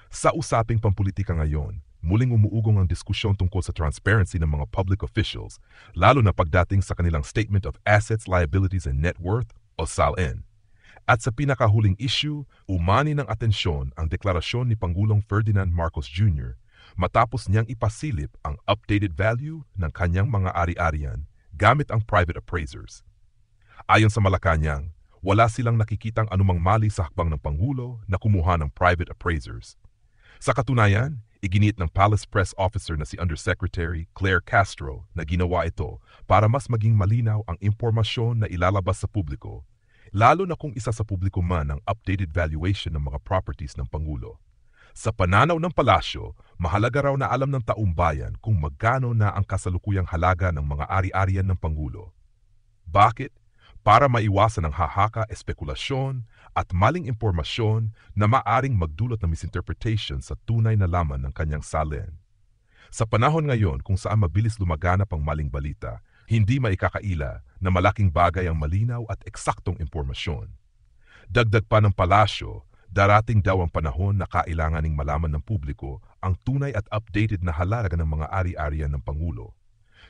Sa usaping pampulitika ngayon, muling umuugong ang diskusyon tungkol sa transparency ng mga public officials, lalo na pagdating sa kanilang Statement of Assets, Liabilities and Net Worth o SALN. At sa pinakahuling issue, umani ng atensyon ang deklarasyon ni Pangulong Ferdinand Marcos Jr. matapos niyang ipasilip ang updated value ng kanyang mga ari-arian gamit ang private appraisers. Ayon sa Malacanang, wala silang nakikitang anumang mali sa hakbang ng Pangulo na kumuha ng private appraisers. Sa katunayan, iginiit ng Palace Press Officer na si Undersecretary Claire Castro na ginawa ito para mas maging malinaw ang impormasyon na ilalabas sa publiko, lalo na kung isa sa publiko man ang updated valuation ng mga properties ng Pangulo. Sa pananaw ng palasyo, mahalaga raw na alam ng taong bayan kung magkano na ang kasalukuyang halaga ng mga ari-arian ng Pangulo. Bakit? Para maiwasan ang hahaka, espekulasyon at maling impormasyon na maaring magdulot ng misinterpretation sa tunay na laman ng kanyang SALN. Sa panahon ngayon kung saan mabilis lumaganap ang maling balita, hindi maikakaila na malaking bagay ang malinaw at eksaktong impormasyon. Dagdag pa ng palasyo, darating daw ang panahon na kailanganing malaman ng publiko ang tunay at updated na halaga ng mga ari-arian ng Pangulo.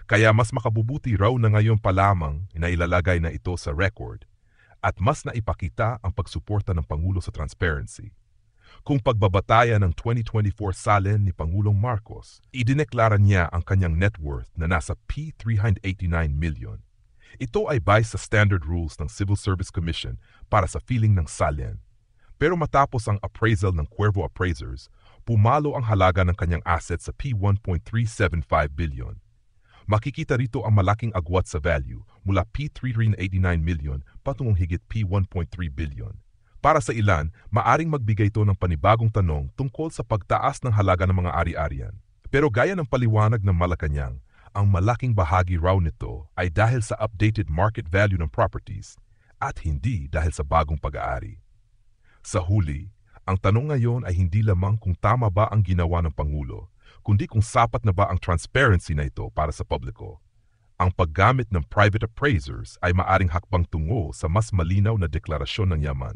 Kaya mas makabubuti raw na ngayon pa lamang na ilalagay na ito sa record at mas naipakita ang pagsuporta ng Pangulo sa transparency. Kung pagbabatayan ng 2024 SALN ni Pangulong Marcos, idineklara niya ang kanyang net worth na nasa P389 million. Ito ay base sa standard rules ng Civil Service Commission para sa filing ng SALN. Pero matapos ang appraisal ng Cuervo Appraisers, pumalo ang halaga ng kanyang assets sa P1.375 billion. Makikita rito ang malaking agwat sa value mula P389 million patungong higit P1.3 billion. Para sa ilan, maaring magbigay ito ng panibagong tanong tungkol sa pagtaas ng halaga ng mga ari-arian. Pero gaya ng paliwanag ng Malacanang, ang malaking bahagi raw nito ay dahil sa updated market value ng properties at hindi dahil sa bagong pag-aari. Sa huli, ang tanong ngayon ay hindi lamang kung tama ba ang ginawa ng Pangulo, kundi kung sapat na ba ang transparency na ito para sa publiko. Ang paggamit ng private appraisers ay maaring hakbang tungo sa mas malinaw na deklarasyon ng yaman.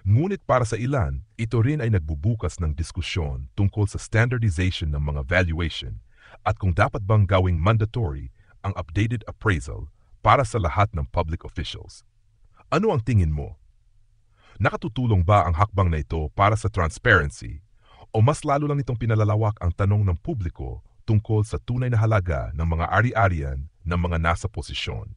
Ngunit para sa ilan, ito rin ay nagbubukas ng diskusyon tungkol sa standardization ng mga valuation at kung dapat bang gawing mandatory ang updated appraisal para sa lahat ng public officials. Ano ang tingin mo? Nakatutulong ba ang hakbang na ito para sa transparency o mas lalo lang itong pinalalawak ang tanong ng publiko tungkol sa tunay na halaga ng mga ari-arian ng mga nasa posisyon?